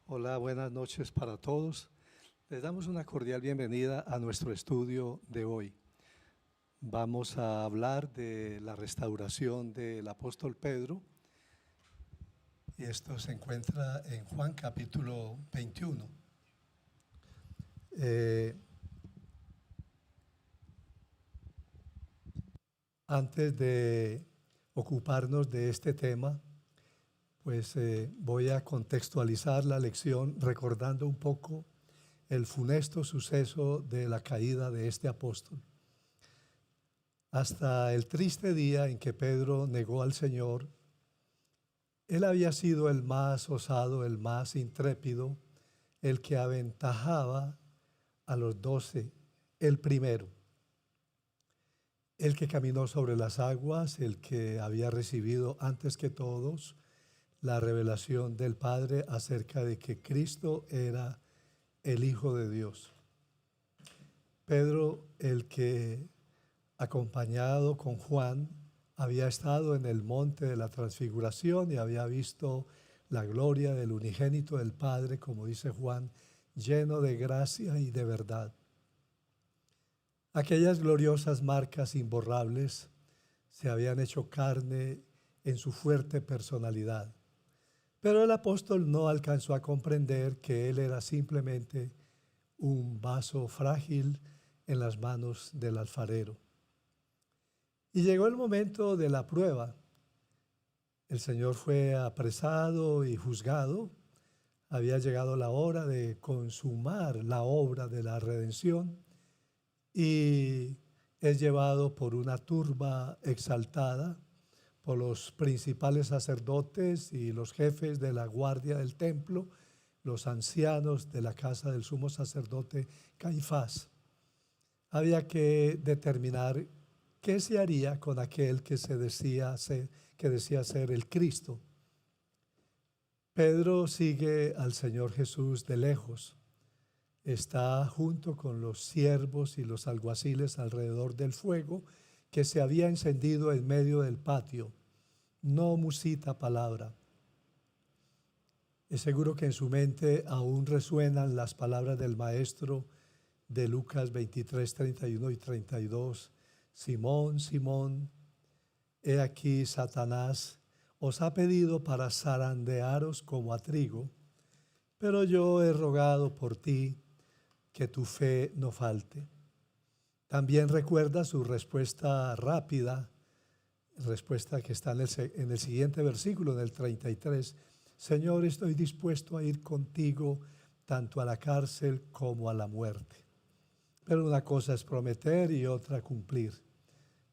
Hola, buenas noches para todos. Les damos una cordial bienvenida a nuestro estudio de hoy. Vamos a hablar de la restauración del apóstol Pedro y esto se encuentra en Juan capítulo 21. Antes de ocuparnos de este tema, pues voy a contextualizar la lección recordando un poco el funesto suceso de la caída de este apóstol. Hasta el triste día en que Pedro negó al Señor, él había sido el más osado, el más intrépido, el que aventajaba a los 12, el primero, el que caminó sobre las aguas, el que había recibido antes que todos la revelación del Padre acerca de que Cristo era el Hijo de Dios. Pedro, el que acompañado con Juan había estado en el monte de la transfiguración y había visto la gloria del unigénito del Padre, como dice Juan, lleno de gracia y de verdad. Aquellas gloriosas marcas imborrables se habían hecho carne en su fuerte personalidad. Pero el apóstol no alcanzó a comprender que él era simplemente un vaso frágil en las manos del alfarero. Y llegó el momento de la prueba. El Señor fue apresado y juzgado. Había llegado la hora de consumar la obra de la redención y es llevado por una turba exaltada por los principales sacerdotes y los jefes de la guardia del templo, los ancianos de la casa del sumo sacerdote Caifás. Había que determinar qué se haría con aquel que decía ser el Cristo. Pedro sigue al Señor Jesús de lejos. Está junto con los siervos y los alguaciles alrededor del fuego que se había encendido en medio del patio. No musita palabra. Es seguro que en su mente aún resuenan las palabras del Maestro de Lucas 23, 31 y 32. Simón, Simón, he aquí Satanás os ha pedido para zarandearos como a trigo, pero yo he rogado por ti que tu fe no falte. También recuerda su respuesta rápida, respuesta que está en el siguiente versículo, en el 33. Señor, estoy dispuesto a ir contigo tanto a la cárcel como a la muerte. Pero una cosa es prometer y otra cumplir.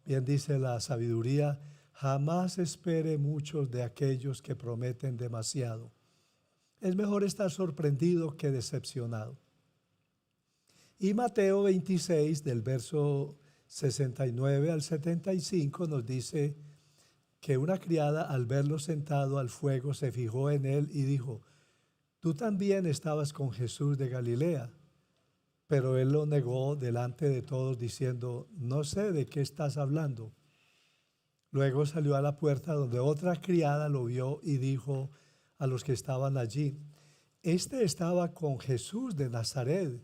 Bien dice la sabiduría, jamás espere muchos de aquellos que prometen demasiado. Es mejor estar sorprendido que decepcionado. Y Mateo 26, del verso 69 al 75, nos dice que una criada al verlo sentado al fuego se fijó en él y dijo, tú también estabas con Jesús de Galilea. Pero él lo negó delante de todos diciendo, no sé de qué estás hablando. Luego salió a la puerta donde otra criada lo vio y dijo a los que estaban allí, este estaba con Jesús de Nazaret.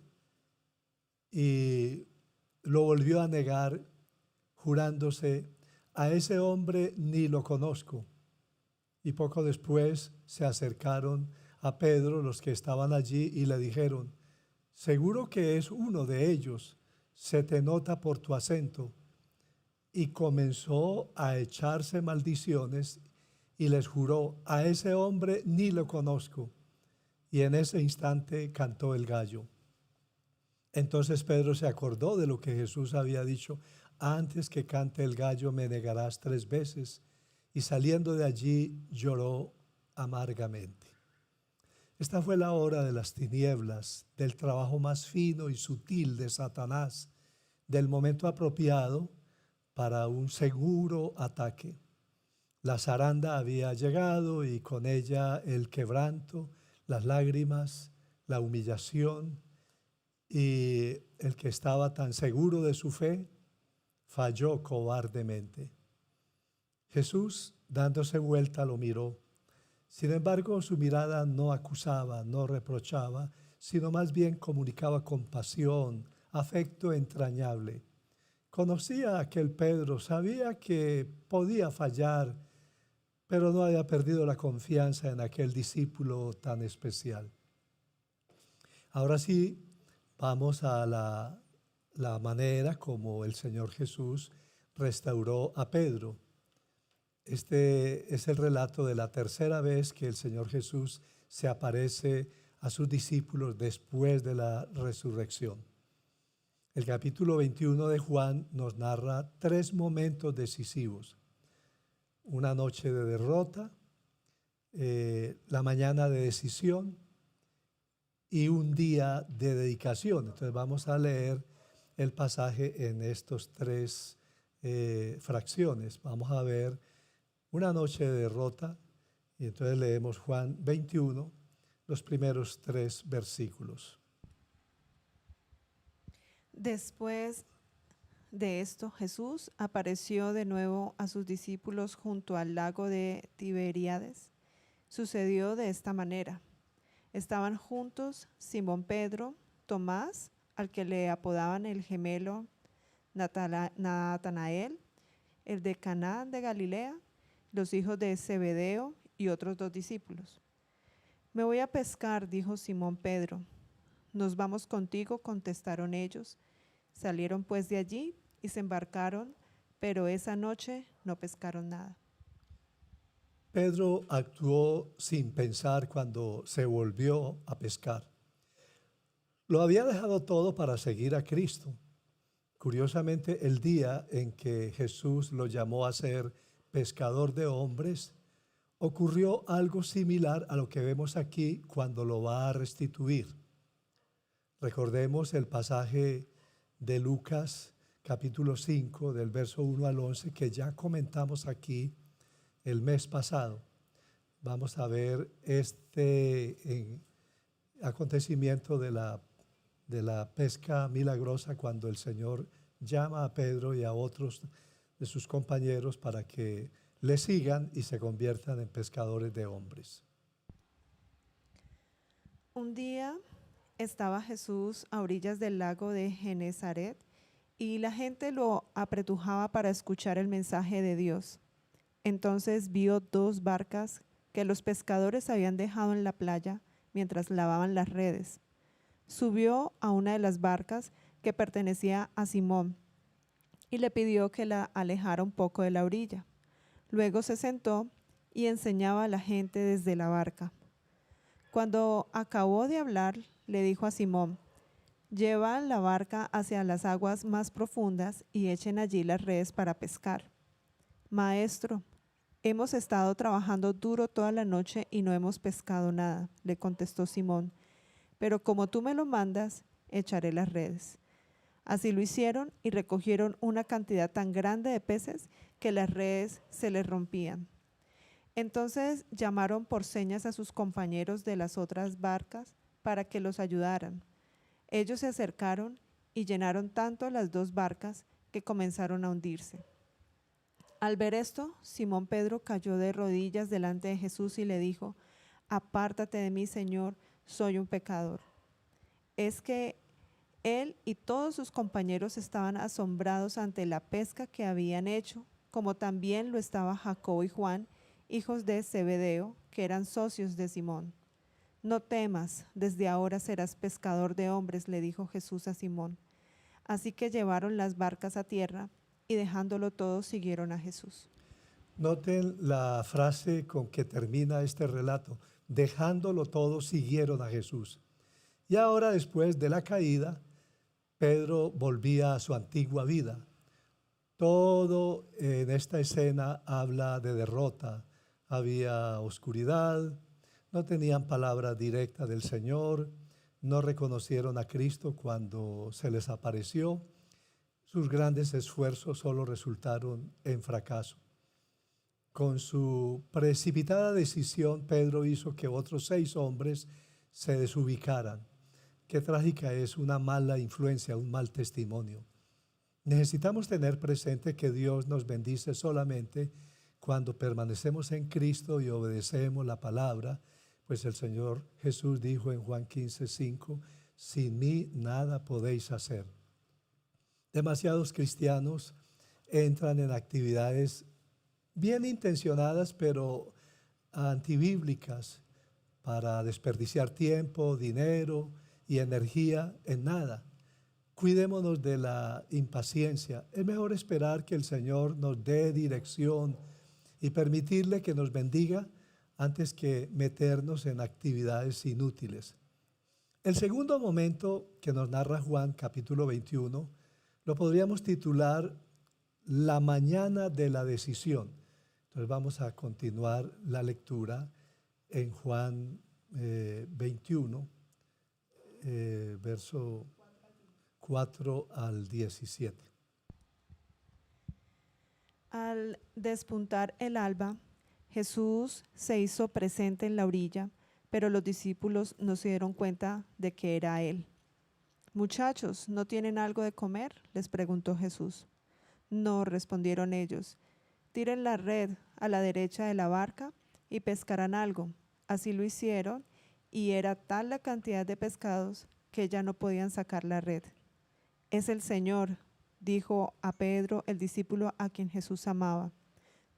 Y lo volvió a negar jurándose, a ese hombre ni lo conozco. Y poco después se acercaron a Pedro los que estaban allí y le dijeron, seguro que es uno de ellos, se te nota por tu acento. Y comenzó a echarse maldiciones y les juró, a ese hombre ni lo conozco. Y en ese instante cantó el gallo. Entonces Pedro se acordó de lo que Jesús había dicho, antes que cante el gallo me negarás 3 veces. Y saliendo de allí lloró amargamente. Esta fue la hora de las tinieblas, del trabajo más fino y sutil de Satanás, del momento apropiado para un seguro ataque. La zaranda había llegado y con ella el quebranto, las lágrimas, la humillación, y el que estaba tan seguro de su fe falló cobardemente. Jesús, dándose vuelta, lo miró. Sin embargo, su mirada no acusaba, no reprochaba, sino más bien comunicaba compasión, afecto entrañable. Conocía a aquel Pedro, sabía que podía fallar, pero no había perdido la confianza en aquel discípulo tan especial. Ahora sí, vamos a la manera como el Señor Jesús restauró a Pedro. Este es el relato de la tercera vez que el Señor Jesús se aparece a sus discípulos después de la resurrección. El capítulo 21 de Juan nos narra 3 momentos decisivos: una noche de derrota, la mañana de decisión y un día de dedicación. Entonces vamos a leer el pasaje en estos 3 fracciones. Vamos a ver una noche de derrota, y entonces leemos Juan 21, los primeros 3 versículos. Después de esto, Jesús apareció de nuevo a sus discípulos junto al lago de Tiberíades. Sucedió de esta manera. Estaban juntos Simón Pedro, Tomás, al que le apodaban el gemelo, Natanael, el de Caná de Galilea, los hijos de Zebedeo y otros 2 discípulos. Me voy a pescar, dijo Simón Pedro. Nos vamos contigo, contestaron ellos. Salieron pues de allí y se embarcaron, pero esa noche no pescaron nada. Pedro actuó sin pensar cuando se volvió a pescar. Lo había dejado todo para seguir a Cristo. Curiosamente, el día en que Jesús lo llamó a ser pescador de hombres, ocurrió algo similar a lo que vemos aquí cuando lo va a restituir. Recordemos el pasaje de Lucas capítulo 5 del verso 1 al 11 que ya comentamos aquí el mes pasado. Vamos a ver este acontecimiento de la pesca milagrosa cuando el Señor llama a Pedro y a otros de sus compañeros para que le sigan y se conviertan en pescadores de hombres. Un día estaba Jesús a orillas del lago de Genesaret y la gente lo apretujaba para escuchar el mensaje de Dios. Entonces vio 2 barcas que los pescadores habían dejado en la playa mientras lavaban las redes. Subió a una de las barcas que pertenecía a Simón y le pidió que la alejara un poco de la orilla. Luego se sentó y enseñaba a la gente desde la barca. Cuando acabó de hablar, le dijo a Simón: lleva la barca hacia las aguas más profundas y echen allí las redes para pescar. Maestro, hemos estado trabajando duro toda la noche y no hemos pescado nada, le contestó Simón. Pero como tú me lo mandas, echaré las redes. Así lo hicieron y recogieron una cantidad tan grande de peces que las redes se les rompían. Entonces llamaron por señas a sus compañeros de las otras barcas para que los ayudaran. Ellos se acercaron y llenaron tanto las 2 barcas que comenzaron a hundirse. Al ver esto, Simón Pedro cayó de rodillas delante de Jesús y le dijo: apártate de mí, Señor, soy un pecador. Es que él y todos sus compañeros estaban asombrados ante la pesca que habían hecho, como también lo estaba Jacobo y Juan, hijos de Zebedeo, que eran socios de Simón. No temas, desde ahora serás pescador de hombres, le dijo Jesús a Simón. Así que llevaron las barcas a tierra y dejándolo todo siguieron a Jesús. Noten la frase con que termina este relato: dejándolo todo siguieron a Jesús. Y ahora, después de la caída, Pedro volvía a su antigua vida. Todo en esta escena habla de derrota. Había oscuridad, no tenían palabra directa del Señor, no reconocieron a Cristo cuando se les apareció. Sus grandes esfuerzos solo resultaron en fracaso. Con su precipitada decisión, Pedro hizo que otros 6 hombres se desubicaran. Qué trágica es una mala influencia, un mal testimonio. Necesitamos tener presente que Dios nos bendice solamente cuando permanecemos en Cristo y obedecemos la palabra, pues el Señor Jesús dijo en Juan 15:5, sin mí nada podéis hacer. Demasiados cristianos entran en actividades bien intencionadas, pero antibíblicas, para desperdiciar tiempo, dinero y energía en nada. Cuidémonos de la impaciencia. Es mejor esperar que el Señor nos dé dirección y permitirle que nos bendiga antes que meternos en actividades inútiles. El segundo momento que nos narra Juan, capítulo 21, lo podríamos titular La mañana de la decisión. Entonces vamos a continuar la lectura en Juan 21, verso 4 al 17. Al despuntar el alba, Jesús se hizo presente en la orilla, pero los discípulos no se dieron cuenta de que era Él. Muchachos, ¿no tienen algo de comer?, les preguntó Jesús. No, respondieron ellos. Tiren la red a la derecha de la barca y pescarán algo. Así lo hicieron, y era tal la cantidad de pescados que ya no podían sacar la red. Es el Señor, dijo a Pedro, el discípulo a quien Jesús amaba.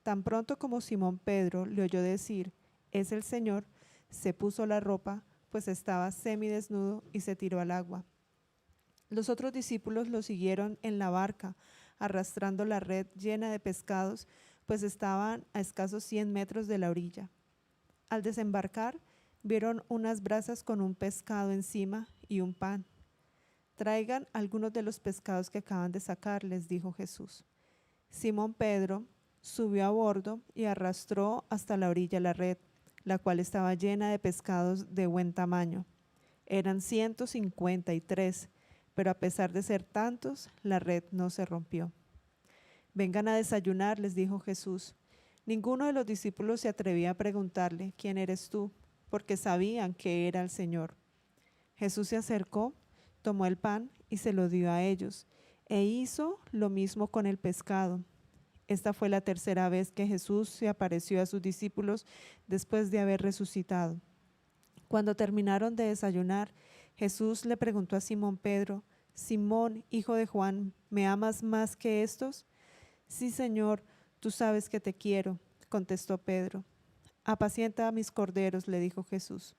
Tan pronto como Simón Pedro le oyó decir, es el Señor, se puso la ropa, pues estaba semidesnudo, y se tiró al agua. Los otros discípulos lo siguieron en la barca, arrastrando la red llena de pescados, pues estaban a escasos 100 metros de la orilla. Al desembarcar, vieron unas brasas con un pescado encima y un pan. Traigan algunos de los pescados que acaban de sacar, les dijo Jesús. Simón Pedro subió a bordo y arrastró hasta la orilla la red, la cual estaba llena de pescados de buen tamaño. Eran 153, pero a pesar de ser tantos, la red no se rompió. Vengan a desayunar, les dijo Jesús. Ninguno de los discípulos se atrevía a preguntarle, ¿quién eres tú?, porque sabían que era el Señor. Jesús se acercó, tomó el pan y se lo dio a ellos, e hizo lo mismo con el pescado. Esta fue la tercera vez que Jesús se apareció a sus discípulos después de haber resucitado. Cuando terminaron de desayunar, Jesús le preguntó a Simón Pedro, Simón, hijo de Juan, ¿me amas más que estos? Sí, Señor, tú sabes que te quiero, contestó Pedro. Apacienta a mis corderos, le dijo Jesús.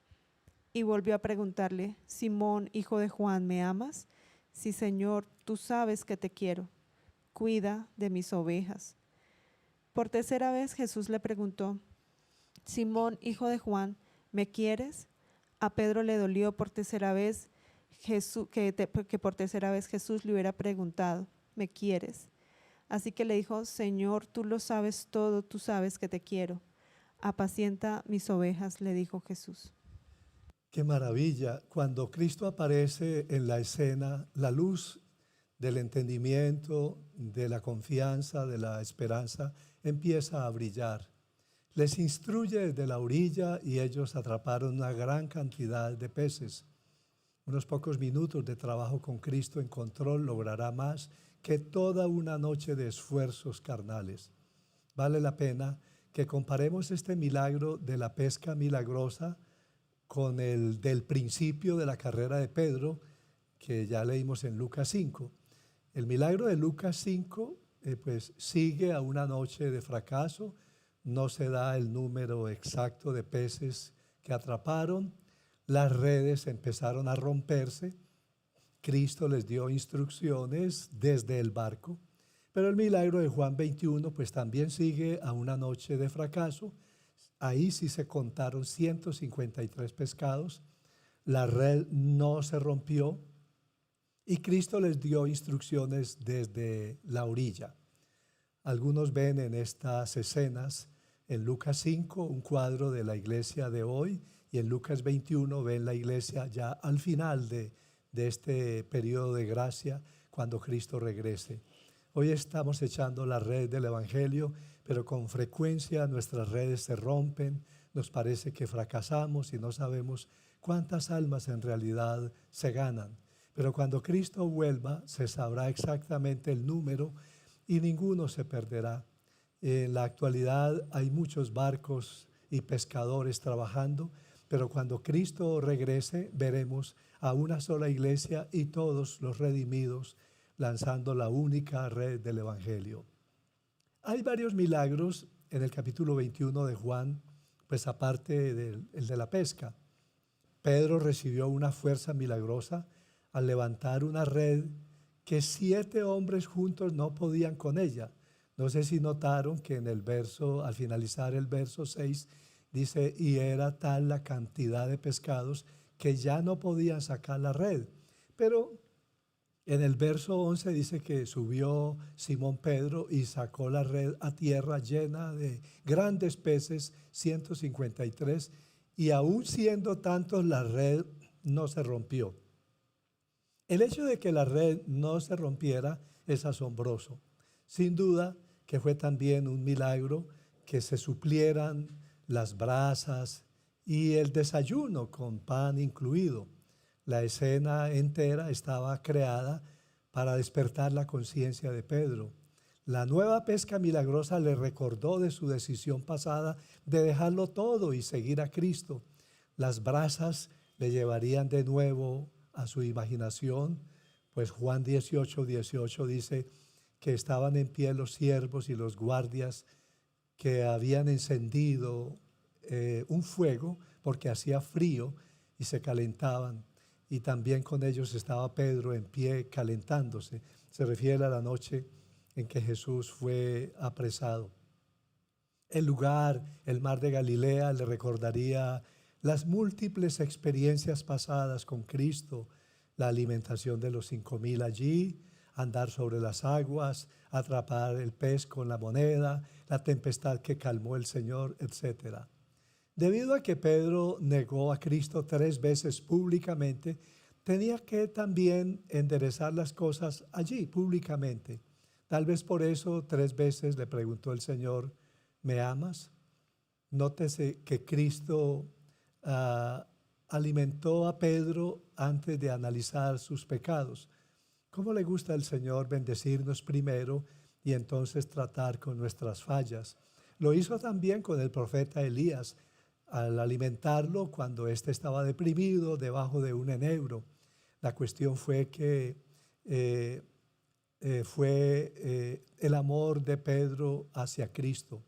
Y volvió a preguntarle, Simón, hijo de Juan, ¿me amas? Sí, Señor, tú sabes que te quiero. Cuida de mis ovejas. Por tercera vez Jesús le preguntó, Simón, hijo de Juan, ¿me quieres? A Pedro le dolió por tercera vez que por tercera vez Jesús le hubiera preguntado, ¿me quieres? Así que le dijo, Señor, tú lo sabes todo, tú sabes que te quiero. Apacienta mis ovejas, le dijo Jesús. Qué maravilla. Cuando Cristo aparece en la escena, la luz del entendimiento, de la confianza, de la esperanza, empieza a brillar. Les instruye desde la orilla y ellos atraparon una gran cantidad de peces. Unos pocos minutos de trabajo con Cristo en control logrará más que toda una noche de esfuerzos carnales. Vale la pena que comparemos este milagro de la pesca milagrosa con el del principio de la carrera de Pedro, que ya leímos en Lucas 5. El milagro de Lucas 5 pues sigue a una noche de fracaso. No se da el número exacto de peces que atraparon. Las redes empezaron a romperse. Cristo les dio instrucciones desde el barco. Pero el milagro de Juan 21 pues también sigue a una noche de fracaso. Ahí sí se contaron 153 pescados. La red no se rompió. Y Cristo les dio instrucciones desde la orilla. Algunos ven en estas escenas, en Lucas 5, un cuadro de la iglesia de hoy, y en Lucas 21 ven la iglesia ya al final de este periodo de gracia, cuando Cristo regrese. Hoy estamos echando la red del Evangelio, pero con frecuencia nuestras redes se rompen, nos parece que fracasamos y no sabemos cuántas almas en realidad se ganan. Pero cuando Cristo vuelva, se sabrá exactamente el número y ninguno se perderá. En la actualidad hay muchos barcos y pescadores trabajando, pero cuando Cristo regrese veremos a una sola iglesia y todos los redimidos lanzando la única red del Evangelio. Hay varios milagros en el capítulo 21 de Juan, pues aparte del el de la pesca. Pedro recibió una fuerza milagrosa al levantar una red que 7 hombres juntos no podían con ella. No sé si notaron que en el verso, al finalizar el verso 6, dice, y era tal la cantidad de pescados que ya no podían sacar la red. Pero en el verso 11 dice que subió Simón Pedro y sacó la red a tierra llena de grandes peces, 153, y aún siendo tantos la red no se rompió. El hecho de que la red no se rompiera es asombroso. Sin duda que fue también un milagro que se suplieran las brasas y el desayuno con pan incluido. La escena entera estaba creada para despertar la conciencia de Pedro. La nueva pesca milagrosa le recordó de su decisión pasada de dejarlo todo y seguir a Cristo. Las brasas le llevarían de nuevo a su imaginación, pues Juan 18:18 dice que estaban en pie los siervos y los guardias que habían encendido un fuego porque hacía frío y se calentaban. Y también con ellos estaba Pedro en pie calentándose. Se refiere a la noche en que Jesús fue apresado. El lugar, el mar de Galilea, le recordaría las múltiples experiencias pasadas con Cristo, la alimentación de los 5,000 allí, andar sobre las aguas, atrapar el pez con la moneda, la tempestad que calmó el Señor, etc. Debido a que Pedro negó a Cristo 3 veces públicamente, tenía que también enderezar las cosas allí públicamente. Tal vez por eso 3 veces le preguntó el Señor, ¿me amas? Nótese que Cristo alimentó a Pedro antes de analizar sus pecados. ¿Cómo le gusta al Señor bendecirnos primero y entonces tratar con nuestras fallas? Lo hizo también con el profeta Elías, al alimentarlo cuando éste estaba deprimido debajo de un enebro. La cuestión fue que fue el amor de Pedro hacia Cristo.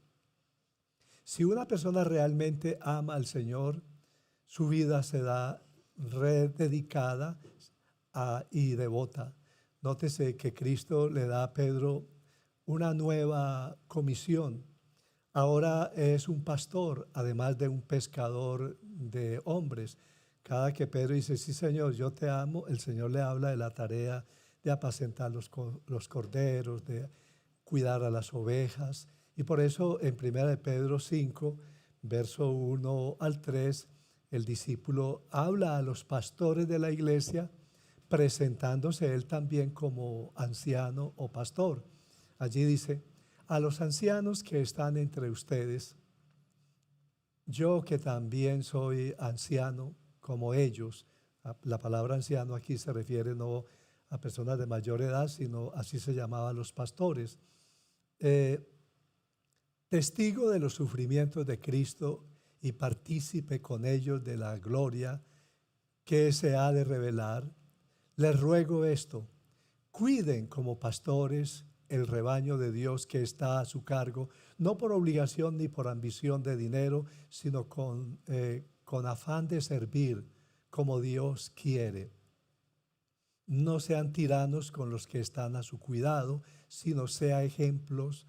Si una persona realmente ama al Señor, su vida se da rededicada y devota. Nótese que Cristo le da a Pedro una nueva comisión. Ahora es un pastor, además de un pescador de hombres. Cada que Pedro dice, sí Señor, yo te amo, el Señor le habla de la tarea de apacentar los corderos, de cuidar a las ovejas. Y por eso en 1 de Pedro 5, verso 1 al 3, el discípulo habla a los pastores de la iglesia, presentándose él también como anciano o pastor. Allí dice, a los ancianos que están entre ustedes, yo que también soy anciano como ellos. La palabra anciano aquí se refiere no a personas de mayor edad, sino así se llamaban los pastores. Testigo de los sufrimientos de Cristo y partícipe con ellos de la gloria que se ha de revelar, les ruego esto, cuiden como pastores el rebaño de Dios que está a su cargo, no por obligación ni por ambición de dinero, sino con afán de servir como Dios quiere. No sean tiranos con los que están a su cuidado, sino sean ejemplos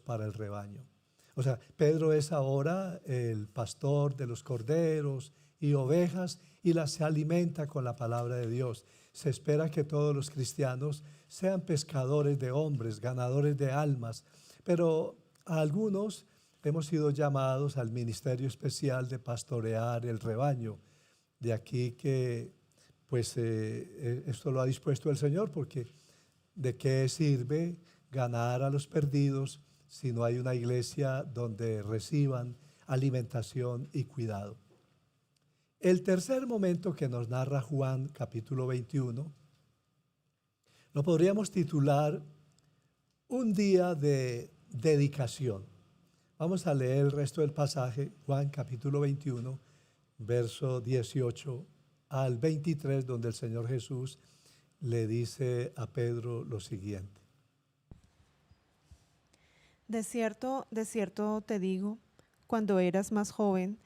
para el rebaño. O sea, Pedro es ahora el pastor de los corderos y ovejas y las alimenta con la palabra de Dios. Se espera que todos los cristianos sean pescadores de hombres, ganadores de almas, pero a algunos hemos sido llamados al ministerio especial de pastorear el rebaño. De aquí que pues esto lo ha dispuesto el Señor, porque ¿de qué sirve ganar a los perdidos si no hay una iglesia donde reciban alimentación y cuidado? El tercer momento que nos narra Juan, capítulo 21, lo podríamos titular un día de dedicación. Vamos a leer el resto del pasaje, Juan capítulo 21, verso 18 al 23, donde el Señor Jesús le dice a Pedro lo siguiente. De cierto te digo, cuando eras más joven,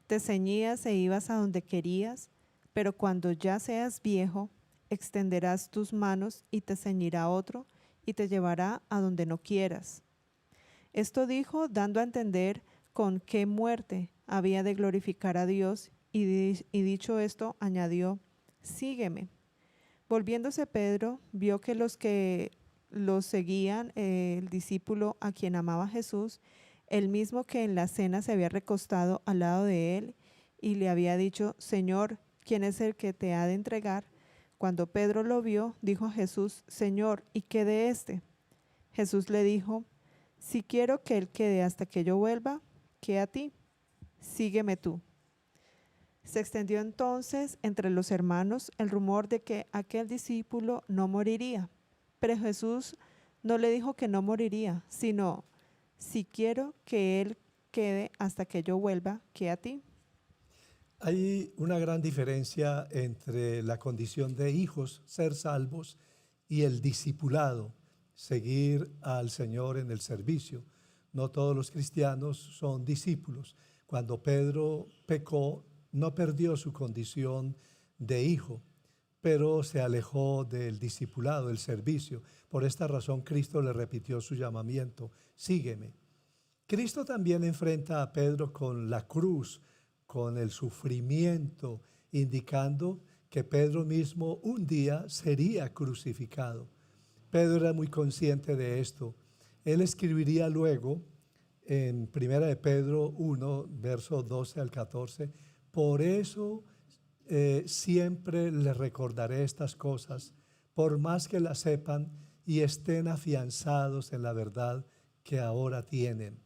te ceñías e ibas a donde querías, pero cuando ya seas viejo, extenderás tus manos y te ceñirá otro y te llevará a donde no quieras. Esto dijo, dando a entender con qué muerte había de glorificar a Dios, y dicho esto, añadió, sígueme. Volviéndose Pedro, vio que los seguían, el discípulo a quien amaba Jesús, el mismo que en la cena se había recostado al lado de él, y le había dicho, Señor, ¿quién es el que te ha de entregar? Cuando Pedro lo vio, dijo a Jesús, Señor, ¿y qué de éste? Jesús le dijo, si quiero que él quede hasta que yo vuelva, ¿qué a ti? Sígueme tú. Se extendió entonces entre los hermanos el rumor de que aquel discípulo no moriría. Pero Jesús no le dijo que no moriría, sino, si quiero que él quede hasta que yo vuelva, ¿qué a ti? Hay una gran diferencia entre la condición de hijos, ser salvos, y el discipulado, seguir al Señor en el servicio. No todos los cristianos son discípulos. Cuando Pedro pecó, no perdió su condición de hijo, pero se alejó del discipulado, del servicio. Por esta razón Cristo le repitió su llamamiento, sígueme. Cristo también enfrenta a Pedro con la cruz, con el sufrimiento, indicando que Pedro mismo un día sería crucificado. Pedro era muy consciente de esto. Él escribiría luego en 1 de Pedro 1, versos 12 al 14, por eso siempre les recordaré estas cosas, por más que las sepan y estén afianzados en la verdad que ahora tienen.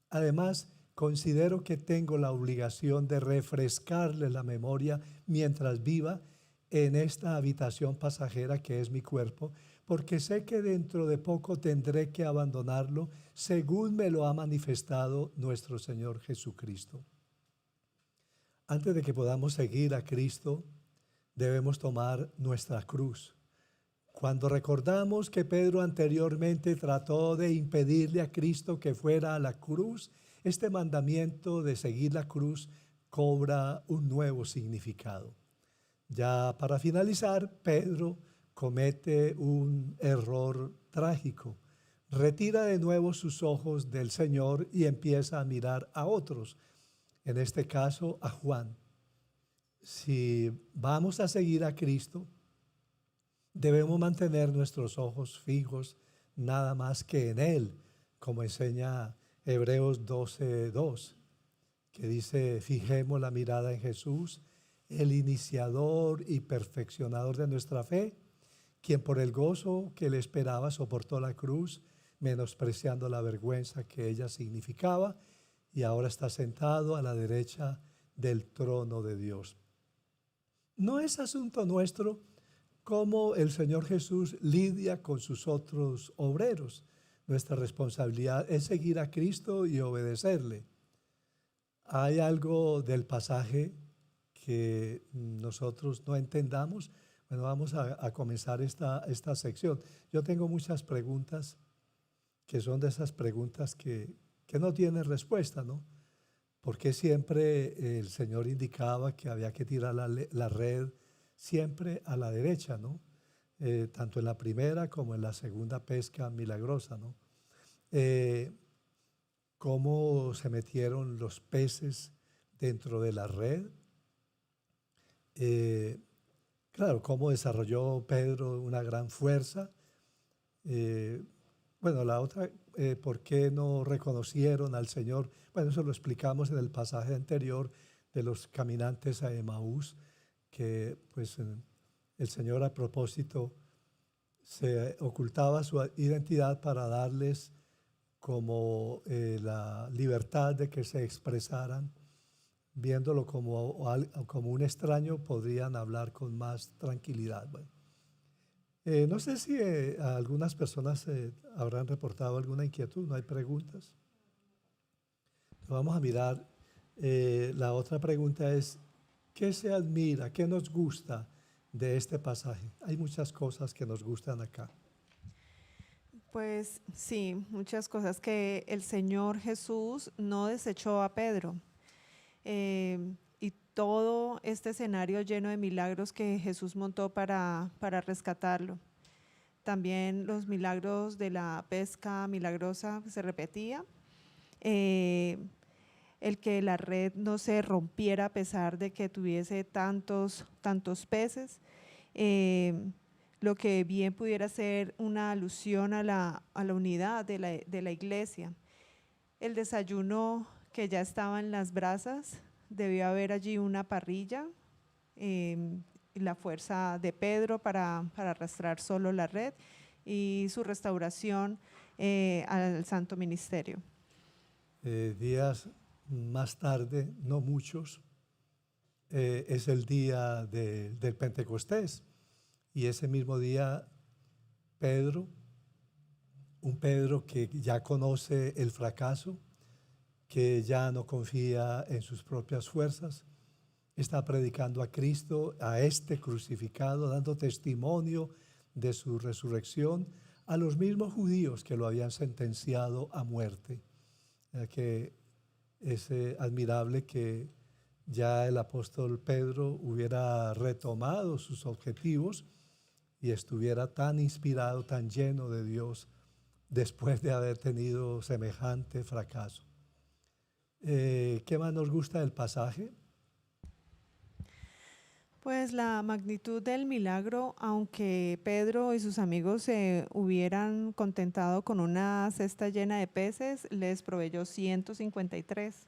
Además, considero que tengo la obligación de refrescarle la memoria mientras viva en esta habitación pasajera que es mi cuerpo, porque sé que dentro de poco tendré que abandonarlo, según me lo ha manifestado nuestro Señor Jesucristo. Antes de que podamos seguir a Cristo, debemos tomar nuestra cruz. Cuando recordamos que Pedro anteriormente trató de impedirle a Cristo que fuera a la cruz, este mandamiento de seguir la cruz cobra un nuevo significado. Ya para finalizar, Pedro comete un error trágico. Retira de nuevo sus ojos del Señor y empieza a mirar a otros, en este caso a Juan. Si vamos a seguir a Cristo, debemos mantener nuestros ojos fijos nada más que en Él, como enseña Hebreos 12:2, que dice, fijemos la mirada en Jesús, el iniciador y perfeccionador de nuestra fe, quien por el gozo que le esperaba soportó la cruz, menospreciando la vergüenza que ella significaba, y ahora está sentado a la derecha del trono de Dios. No es asunto nuestro cómo el Señor Jesús lidia con sus otros obreros. Nuestra responsabilidad es seguir a Cristo y obedecerle. Hay algo del pasaje que nosotros no entendamos. Bueno, vamos a comenzar esta sección. Yo tengo muchas preguntas que son de esas preguntas que no tienen respuesta, ¿no? ¿Por qué siempre el Señor indicaba que había que tirar la red siempre a la derecha, ¿no? Tanto en la primera como en la segunda pesca milagrosa, ¿no? ¿Cómo se metieron los peces dentro de la red? Claro, cómo desarrolló Pedro una gran fuerza. Bueno, la otra, ¿por qué no reconocieron al Señor? Bueno, eso lo explicamos en el pasaje anterior de los caminantes a Emaús, que pues el Señor a propósito se ocultaba su identidad para darles como la libertad de que se expresaran. Viéndolo como un extraño, podrían hablar con más tranquilidad. Bueno, No sé si algunas personas habrán reportado alguna inquietud, no hay preguntas. Vamos a mirar. La otra pregunta es, ¿qué se admira, qué nos gusta de este pasaje? Hay muchas cosas que nos gustan acá. Pues sí, muchas cosas que el Señor Jesús no desechó a Pedro. Y todo este escenario lleno de milagros que Jesús montó para rescatarlo. También los milagros de la pesca milagrosa se repetía. Eh, el que la red no se rompiera a pesar de que tuviese tantos peces. Lo que bien pudiera ser una alusión a la unidad de la iglesia. El desayuno que ya estaba en las brasas, debió haber allí una parrilla, y la fuerza de Pedro para arrastrar solo la red y su restauración al santo ministerio. Días más tarde, no muchos, es el día del Pentecostés. Y ese mismo día, Pedro, un Pedro que ya conoce el fracaso, que ya no confía en sus propias fuerzas, está predicando a Cristo, a este crucificado, dando testimonio de su resurrección a los mismos judíos que lo habían sentenciado a muerte. Que es admirable que ya el apóstol Pedro hubiera retomado sus objetivos y estuviera tan inspirado, tan lleno de Dios después de haber tenido semejante fracaso. ¿Qué más nos gusta del pasaje? Pues la magnitud del milagro, aunque Pedro y sus amigos se hubieran contentado con una cesta llena de peces, les proveyó 153.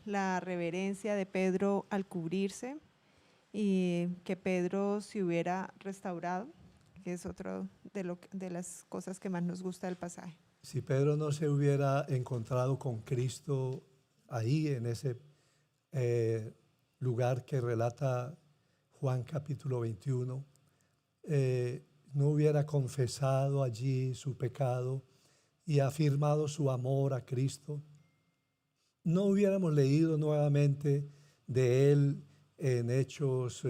La reverencia de Pedro al cubrirse y que Pedro se hubiera restaurado, que es otro de las cosas que más nos gusta del pasaje. Si Pedro no se hubiera encontrado con Cristo ahí en ese lugar que relata Juan capítulo 21, no hubiera confesado allí su pecado y afirmado su amor a Cristo, no hubiéramos leído nuevamente de él en Hechos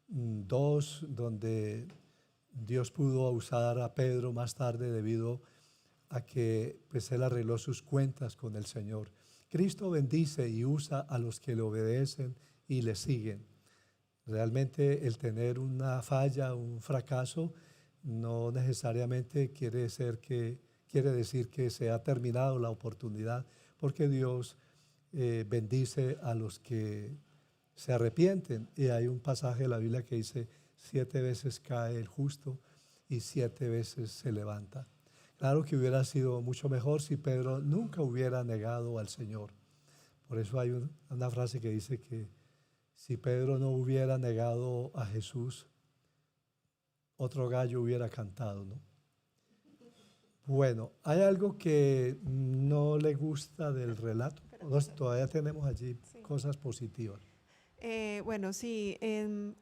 2, donde Dios pudo usar a Pedro más tarde debido a que pues, él arregló sus cuentas con el Señor. Cristo bendice y usa a los que le obedecen y le siguen. Realmente el tener una falla, un fracaso, no necesariamente quiere decir que se ha terminado la oportunidad, porque Dios bendice a los que se arrepienten. Y hay un pasaje de la Biblia que dice: 7 veces cae el justo y 7 veces se levanta. Claro que hubiera sido mucho mejor si Pedro nunca hubiera negado al Señor. Por eso hay una frase que dice que si Pedro no hubiera negado a Jesús, otro gallo hubiera cantado, ¿no? Bueno, ¿hay algo que no le gusta del relato? Todavía tenemos allí cosas positivas. Bueno, sí,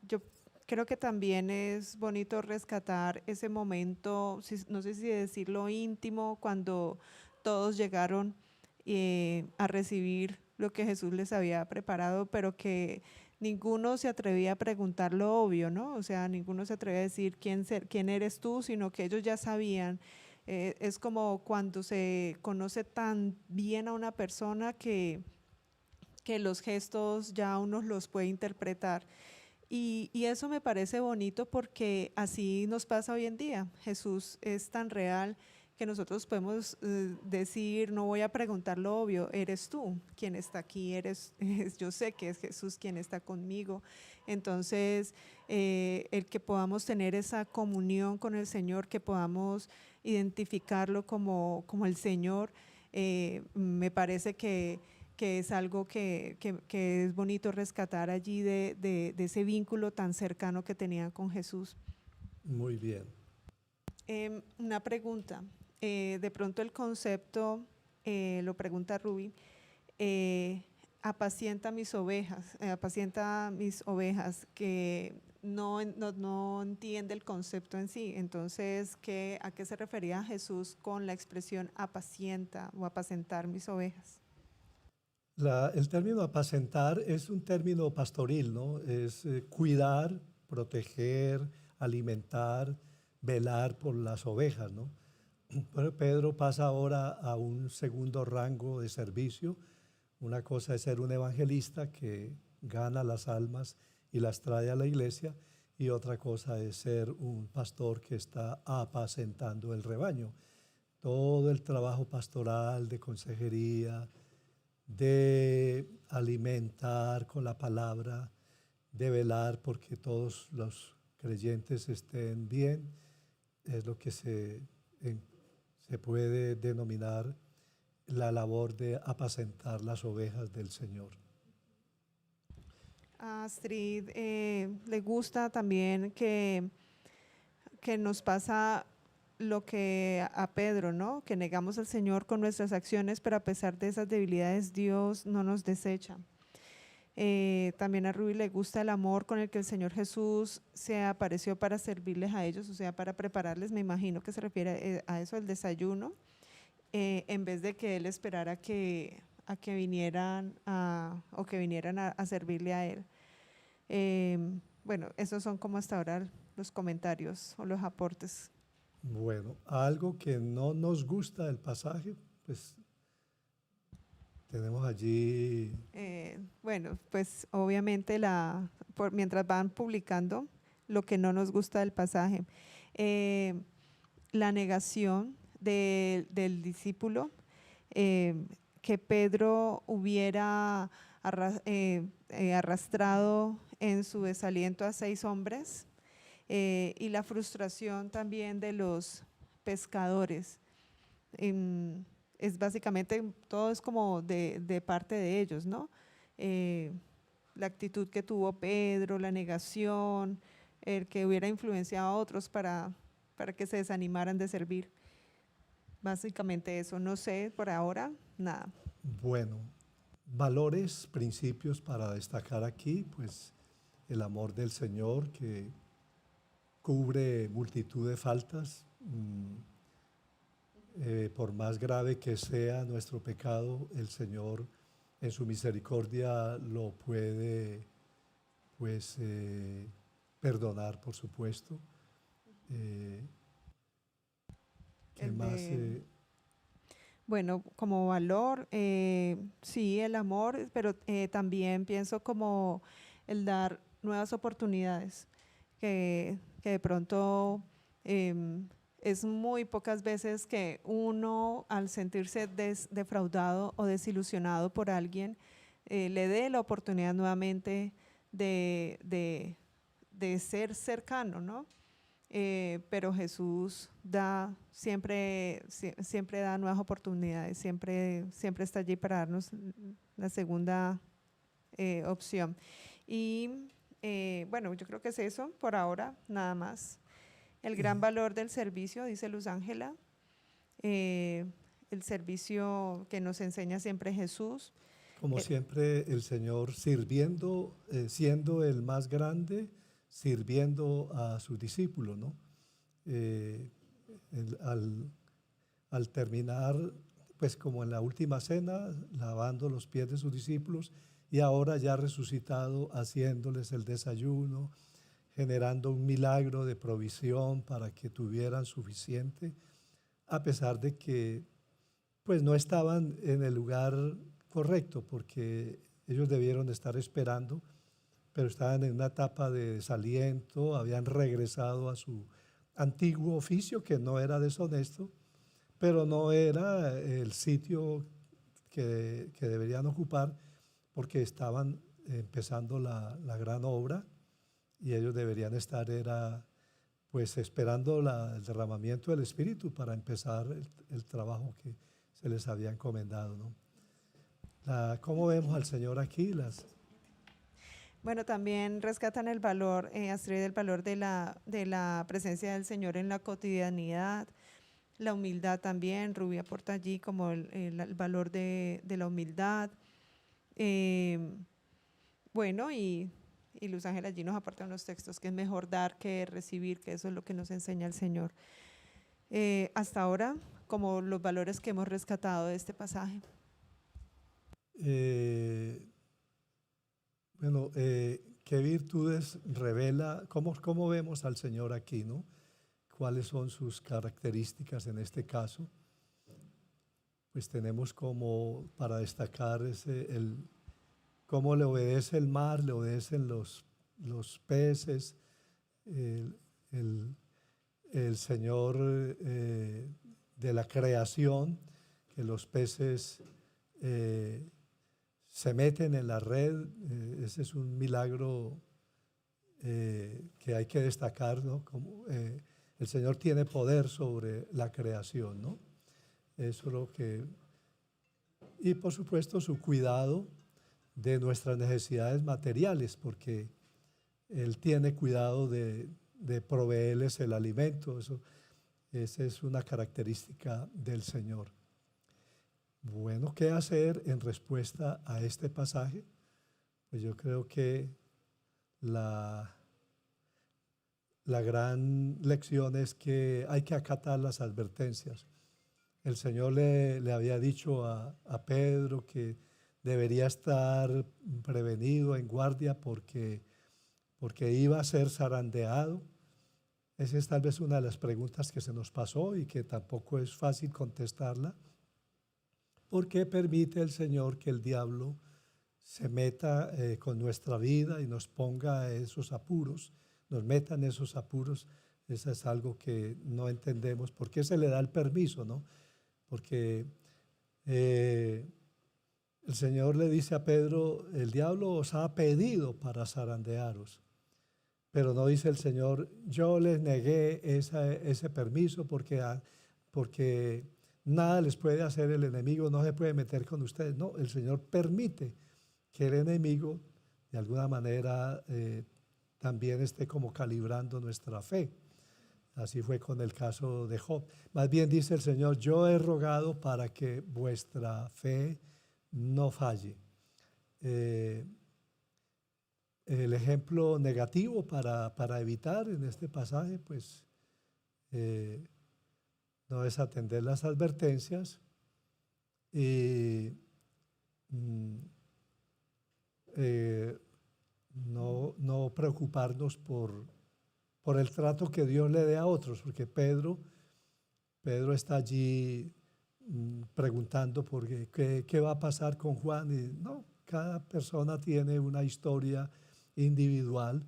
yo creo que también es bonito rescatar ese momento, no sé si decirlo íntimo, cuando todos llegaron a recibir lo que Jesús les había preparado, pero que ninguno se atrevía a preguntar lo obvio, ¿no? O sea, ninguno se atrevía a decir quién eres tú, sino que ellos ya sabían. Es como cuando se conoce tan bien a una persona que los gestos ya uno los puede interpretar. Y eso me parece bonito porque así nos pasa hoy en día. Jesús es tan real que nosotros podemos decir, no voy a preguntar lo obvio, eres tú quien está aquí, yo sé que es Jesús quien está conmigo. Entonces, el que podamos tener esa comunión con el Señor, que podamos identificarlo como el Señor, me parece que es algo que es bonito rescatar allí de ese vínculo tan cercano que tenían con Jesús. Muy bien. Una pregunta, de pronto el concepto, lo pregunta Ruby, apacienta mis ovejas, que no entiende el concepto en sí. Entonces, ¿a qué se refería Jesús con la expresión apacienta o apacentar mis ovejas? El término apacentar es un término pastoril, ¿no? Es cuidar, proteger, alimentar, velar por las ovejas, ¿no? Pero Pedro pasa ahora a un segundo rango de servicio. Una cosa es ser un evangelista que gana las almas y las trae a la iglesia, y otra cosa es ser un pastor que está apacentando el rebaño. Todo el trabajo pastoral, de consejería, de alimentar con la palabra, de velar porque todos los creyentes estén bien, es lo que se puede denominar la labor de apacentar las ovejas del Señor. A Astrid le gusta también que nos pasa lo que a Pedro, ¿no? Que negamos al Señor con nuestras acciones, pero a pesar de esas debilidades, Dios no nos desecha. También a Ruby le gusta el amor con el que el Señor Jesús se apareció para servirles a ellos, o sea, para prepararles. Me imagino que se refiere a eso, el desayuno, en vez de que Él esperara a que vinieran a servirle a Él. Bueno, esos son como hasta ahora los comentarios o los aportes. Bueno, algo que no nos gusta del pasaje, pues tenemos allí. Bueno, pues obviamente mientras van publicando lo que no nos gusta del pasaje, la negación del discípulo, que Pedro hubiera arrastrado en su desaliento a 6 hombres, y la frustración también de los pescadores. Es básicamente, todo es como de parte de ellos, ¿no? La actitud que tuvo Pedro, la negación, el que hubiera influenciado a otros para que se desanimaran de servir. Básicamente eso, no sé por ahora, nada. Bueno, valores, principios para destacar aquí, pues el amor del Señor que cubre multitud de faltas. Por más grave que sea nuestro pecado, el Señor en su misericordia lo puede, pues, perdonar, por supuesto. ¿Qué más? Bueno, como valor, sí, el amor, pero también pienso como el dar nuevas oportunidades, que de pronto es muy pocas veces que uno, al sentirse defraudado o desilusionado por alguien, le dé la oportunidad nuevamente de ser cercano, ¿no? Pero Jesús siempre da nuevas oportunidades, siempre está allí para darnos la segunda opción. Y bueno, yo creo que es eso por ahora, nada más. El gran valor del servicio, dice Luz Ángela, el servicio que nos enseña siempre Jesús. Como siempre, el Señor sirviendo, siendo el más grande, sirviendo a sus discípulos, ¿no? Al terminar, pues como en la última cena, lavando los pies de sus discípulos, y ahora ya resucitado, haciéndoles el desayuno, generando un milagro de provisión para que tuvieran suficiente, a pesar de que pues no estaban en el lugar correcto, porque ellos debieron estar esperando, pero estaban en una etapa de desaliento, habían regresado a su antiguo oficio, que no era deshonesto, pero no era el sitio que deberían ocupar, porque estaban empezando la gran obra, y ellos deberían estar pues esperando el derramamiento del Espíritu para empezar el trabajo que se les había encomendado, ¿no? ¿Cómo vemos al Señor aquí? Bueno, también rescatan el valor, Astrid, el valor de la presencia del Señor en la cotidianidad, la humildad también. Rubí aporta allí como el valor de la humildad. Bueno, y Luz Ángel allí nos aporta unos textos que es mejor dar que recibir, que eso es lo que nos enseña el Señor. Hasta ahora, como los valores que hemos rescatado de este pasaje. Bueno, ¿qué virtudes revela? ¿Cómo vemos al Señor aquí, no? ¿Cuáles son sus características en este caso? Pues tenemos como para destacar cómo le obedece el mar, le obedecen los peces, el, el- el Señor de la creación, que los peces se meten en la red. Ese es un milagro que hay que destacar, ¿no? Como, el Señor tiene poder sobre la creación, ¿no? Eso es lo que... Y por supuesto su cuidado de nuestras necesidades materiales, porque Él tiene cuidado de proveerles el alimento. Esa es una característica del Señor. Bueno, ¿qué hacer en respuesta a este pasaje? Pues yo creo que la gran lección es que hay que acatar las advertencias. El Señor le había dicho a Pedro que debería estar prevenido, en guardia, porque iba a ser zarandeado. Esa es tal vez una de las preguntas que se nos pasó y que tampoco es fácil contestarla. ¿Por qué permite el Señor que el diablo se meta con nuestra vida y nos ponga esos apuros, nos meta en esos apuros? Eso es algo que no entendemos. ¿Por qué se le da el permiso, no? Porque el Señor le dice a Pedro, el diablo os ha pedido para zarandearos. Pero no dice el Señor, yo les negué ese permiso porque nada les puede hacer el enemigo, no se puede meter con ustedes. No, el Señor permite que el enemigo de alguna manera también esté como calibrando nuestra fe. Así fue con el caso de Job. Más bien dice el Señor, yo he rogado para que vuestra fe no falle. El ejemplo negativo para evitar en este pasaje, pues no es atender las advertencias y no preocuparnos por el trato que Dios le dé a otros, porque Pedro está allí preguntando por qué va a pasar con Juan, y no, cada persona tiene una historia individual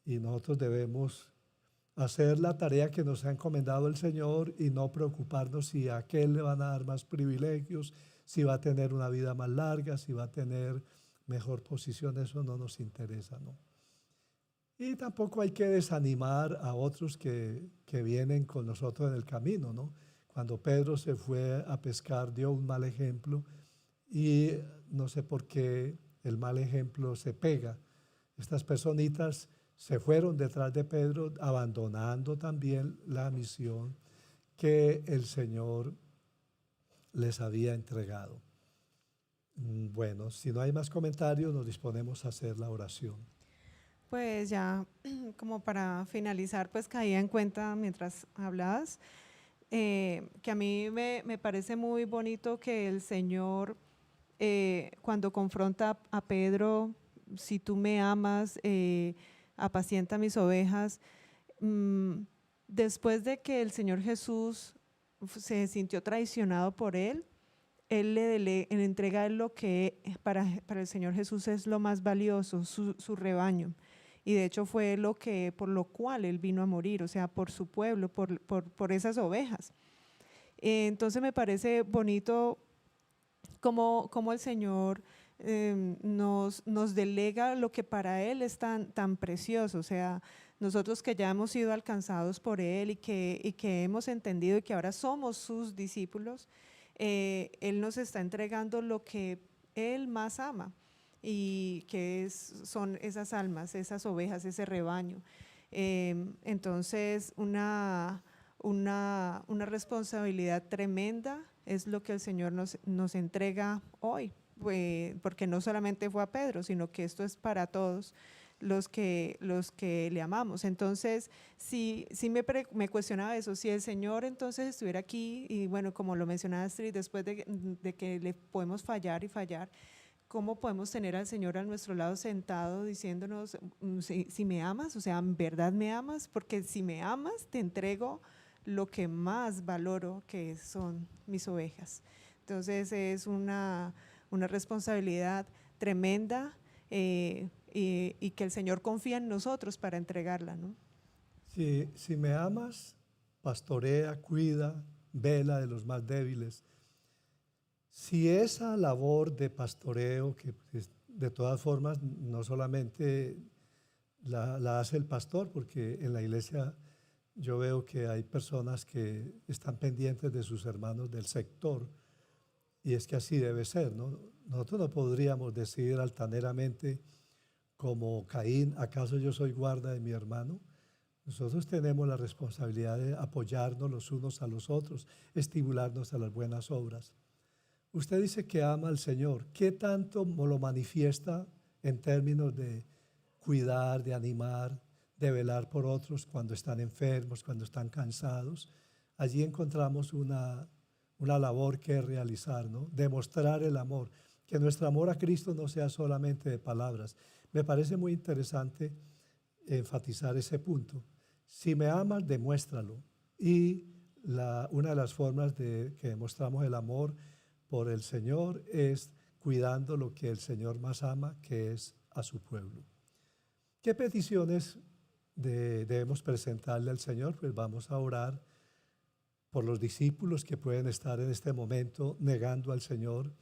y nosotros debemos hacer la tarea que nos ha encomendado el Señor y no preocuparnos si a aquel le van a dar más privilegios, si va a tener una vida más larga, si va a tener mejor posición. Eso no nos interesa, ¿no? Y tampoco hay que desanimar a otros que vienen con nosotros en el camino, ¿no? Cuando Pedro se fue a pescar dio un mal ejemplo y no sé por qué el mal ejemplo se pega. Estas personitas se fueron detrás de Pedro, abandonando también la misión que el Señor les había entregado. Bueno, si no hay más comentarios, nos disponemos a hacer la oración. Pues ya como para finalizar, pues caía en cuenta mientras hablabas, que a mí me parece muy bonito que el Señor, cuando confronta a Pedro, si tú me amas, apacienta mis ovejas, después de que el Señor Jesús se sintió traicionado por él le entrega lo que para el Señor Jesús es lo más valioso, su rebaño. Y de hecho fue por lo cual él vino a morir, o sea, por su pueblo, por esas ovejas. Entonces me parece bonito cómo el Señor nos delega lo que para Él es tan precioso. O sea, nosotros que ya hemos sido alcanzados por Él y que hemos entendido y que ahora somos sus discípulos, Él nos está entregando lo que Él más ama y que son esas almas, esas ovejas, ese rebaño. Entonces, una responsabilidad tremenda es lo que el Señor nos entrega hoy, porque no solamente fue a Pedro, sino que esto es para todos los que le amamos. Entonces, sí me cuestionaba eso, si el Señor entonces estuviera aquí, y bueno, como lo mencionaba Astrid, después de que le podemos fallar y fallar, ¿cómo podemos tener al Señor a nuestro lado sentado diciéndonos, si me amas, o sea, ¿en verdad me amas? Porque si me amas, te entrego lo que más valoro, que son mis ovejas. Entonces es una responsabilidad tremenda, y que el Señor confía en nosotros para entregarla, ¿no? Si me amas, pastorea, cuida, vela de los más débiles. Si esa labor de pastoreo, que pues, de todas formas no solamente la hace el pastor, porque en la iglesia yo veo que hay personas que están pendientes de sus hermanos del sector, y es que así debe ser, ¿no? Nosotros no podríamos decir altaneramente como Caín, ¿acaso yo soy guarda de mi hermano? Nosotros tenemos la responsabilidad de apoyarnos los unos a los otros, estimularnos a las buenas obras. Usted dice que ama al Señor. ¿Qué tanto lo manifiesta en términos de cuidar, de animar, de velar por otros cuando están enfermos, cuando están cansados? Allí encontramos una labor que realizar, ¿no? Demostrar el amor, que nuestro amor a Cristo no sea solamente de palabras. Me parece muy interesante enfatizar ese punto. Si me amas, demuéstralo. Y una de las formas que demostramos el amor por el Señor es cuidando lo que el Señor más ama, que es a su pueblo. ¿Qué peticiones debemos presentarle al Señor? Pues vamos a orar por los discípulos que pueden estar en este momento negando al Señor.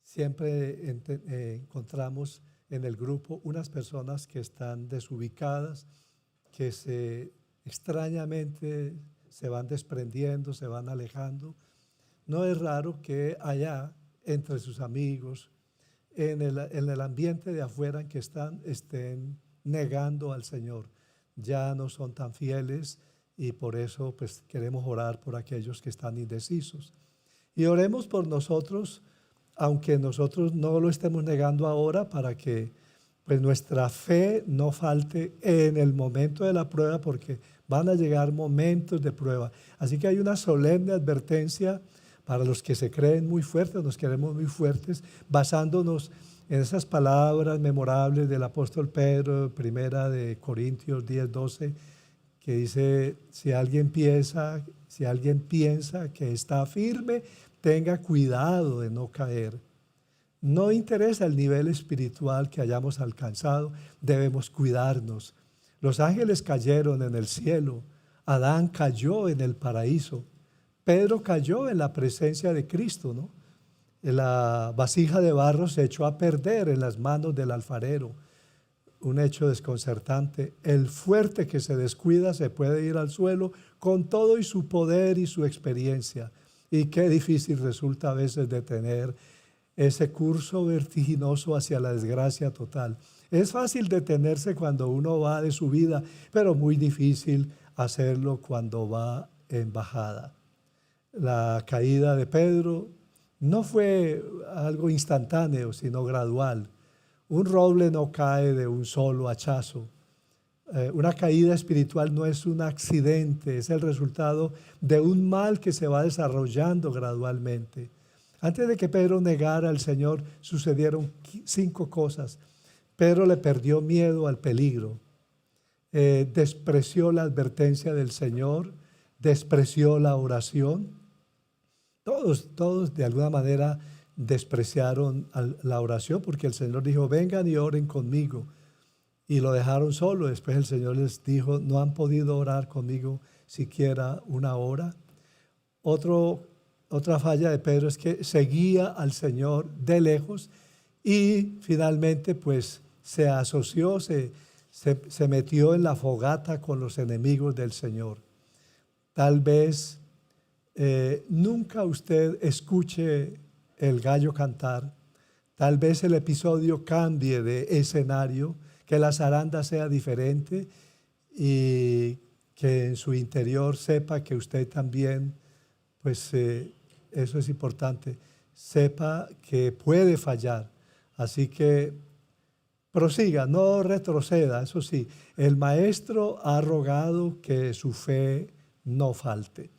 Siempre encontramos en el grupo unas personas que están desubicadas, que extrañamente se van desprendiendo, se van alejando. No es raro que allá, entre sus amigos, en el ambiente de afuera en que estén negando al Señor. Ya no son tan fieles, y por eso pues queremos orar por aquellos que están indecisos. Y oremos por nosotros, aunque nosotros no lo estemos negando ahora, para que pues nuestra fe no falte en el momento de la prueba, porque van a llegar momentos de prueba. Así que hay una solemne advertencia para los que se creen muy fuertes, nos queremos muy fuertes, basándonos en esas palabras memorables del apóstol Pedro, primera de Corintios 10:12, que dice, si alguien piensa que está firme, tenga cuidado de no caer. No interesa el nivel espiritual que hayamos alcanzado, debemos cuidarnos. Los ángeles cayeron en el cielo, Adán cayó en el paraíso, Pedro cayó en la presencia de Cristo, ¿no? La vasija de barro se echó a perder en las manos del alfarero. Un hecho desconcertante. El fuerte que se descuida se puede ir al suelo con todo y su poder y su experiencia. Y qué difícil resulta a veces detener ese curso vertiginoso hacia la desgracia total. Es fácil detenerse cuando uno va de subida, pero muy difícil hacerlo cuando va en bajada. La caída de Pedro no fue algo instantáneo, sino gradual. Un roble no cae de un solo hachazo. Una caída espiritual no es un accidente, es el resultado de un mal que se va desarrollando gradualmente. Antes de que Pedro negara al Señor, sucedieron 5 cosas. Pedro le perdió miedo al peligro, despreció la advertencia del Señor, despreció la oración. Todos de alguna manera despreciaron la oración, porque el Señor dijo, vengan y oren conmigo, y lo dejaron solo. Después el Señor les dijo, no han podido orar conmigo siquiera una hora. Otra falla de Pedro es que seguía al Señor de lejos, y finalmente pues se asoció, se metió en la fogata con los enemigos del Señor. Tal vez nunca usted escuche el gallo cantar, tal vez el episodio cambie de escenario, que la zaranda sea diferente, y que en su interior sepa que usted también, pues eso es importante, sepa que puede fallar. Así que prosiga, no retroceda. Eso sí, el maestro ha rogado que su fe no falte.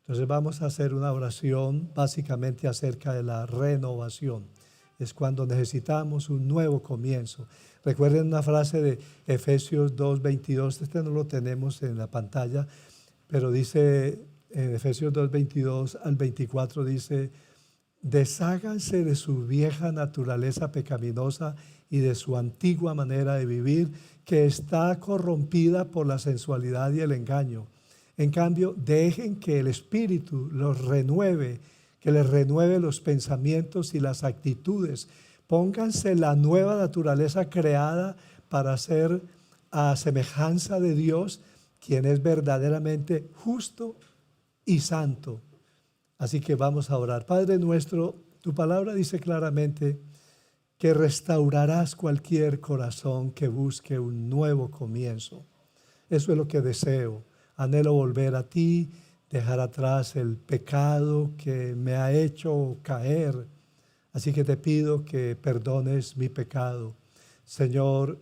Entonces vamos a hacer una oración básicamente acerca de la renovación. Es cuando necesitamos un nuevo comienzo. Recuerden una frase de Efesios 2:22, este no lo tenemos en la pantalla, pero dice en Efesios 2:22 al 24, dice: desháganse de su vieja naturaleza pecaminosa y de su antigua manera de vivir, que está corrompida por la sensualidad y el engaño. En cambio, dejen que el Espíritu los renueve, que les renueve los pensamientos y las actitudes. Pónganse la nueva naturaleza creada para ser a semejanza de Dios, quien es verdaderamente justo y santo. Así que vamos a orar. Padre nuestro, tu palabra dice claramente que restaurarás cualquier corazón que busque un nuevo comienzo. Eso es lo que deseo. Anhelo volver a ti, dejar atrás el pecado que me ha hecho caer. Así que te pido que perdones mi pecado. Señor,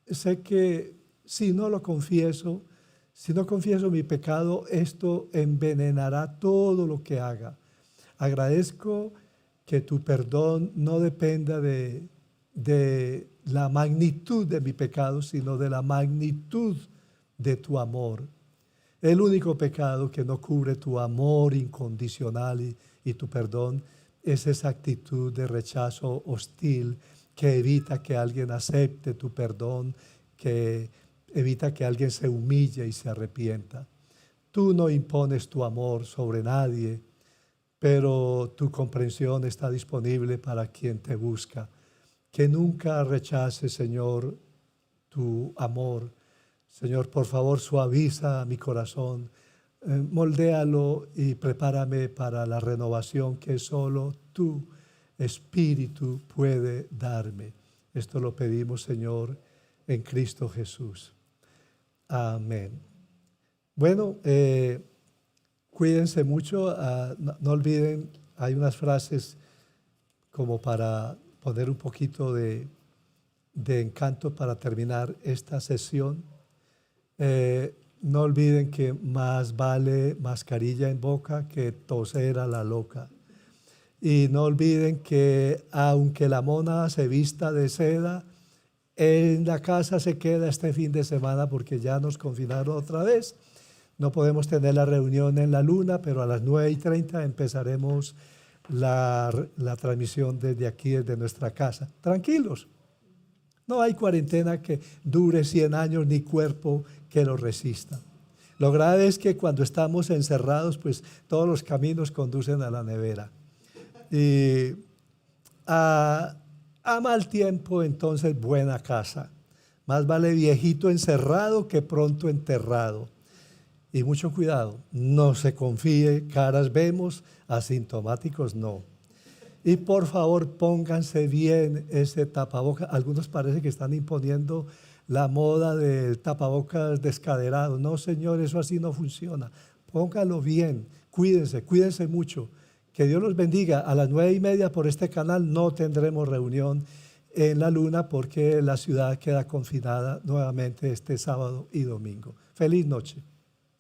sé que si no lo confieso, si no confieso mi pecado, esto envenenará todo lo que haga. Agradezco que tu perdón no dependa de la magnitud de mi pecado, sino de la magnitud de tu amor. El único pecado que no cubre tu amor incondicional y tu perdón es esa actitud de rechazo hostil que evita que alguien acepte tu perdón, que evita que alguien se humille y se arrepienta. Tú no impones tu amor sobre nadie, pero tu comprensión está disponible para quien te busca. Que nunca rechaces, Señor, tu amor. Señor, por favor, suaviza mi corazón, moldéalo y prepárame para la renovación que solo tu Espíritu puede darme. Esto lo pedimos, Señor, en Cristo Jesús. Amén. Bueno, cuídense mucho, no olviden, hay unas frases como para poner un poquito de encanto para terminar esta sesión. No olviden que más vale mascarilla en boca que toser a la loca. Y no olviden que aunque la mona se vista de seda, en la casa se queda este fin de semana porque ya nos confinaron otra vez. No podemos tener la reunión en la luna, pero a las 9:30 empezaremos la transmisión desde aquí, desde nuestra casa. Tranquilos. No hay cuarentena que dure 100 años ni cuerpo que lo resista. Lo grave es que cuando estamos encerrados, pues todos los caminos conducen a la nevera. Y a mal tiempo, entonces buena casa. Más vale viejito encerrado que pronto enterrado. Y mucho cuidado, no se confíe, caras vemos, asintomáticos no. Y por favor, pónganse bien ese tapabocas. Algunos parece que están imponiendo la moda del tapabocas descaderado. No, señor, eso así no funciona. Póngalo bien, cuídense mucho. Que Dios los bendiga. A las 9:30 por este canal no tendremos reunión en la luna porque la ciudad queda confinada nuevamente este sábado y domingo. Feliz noche.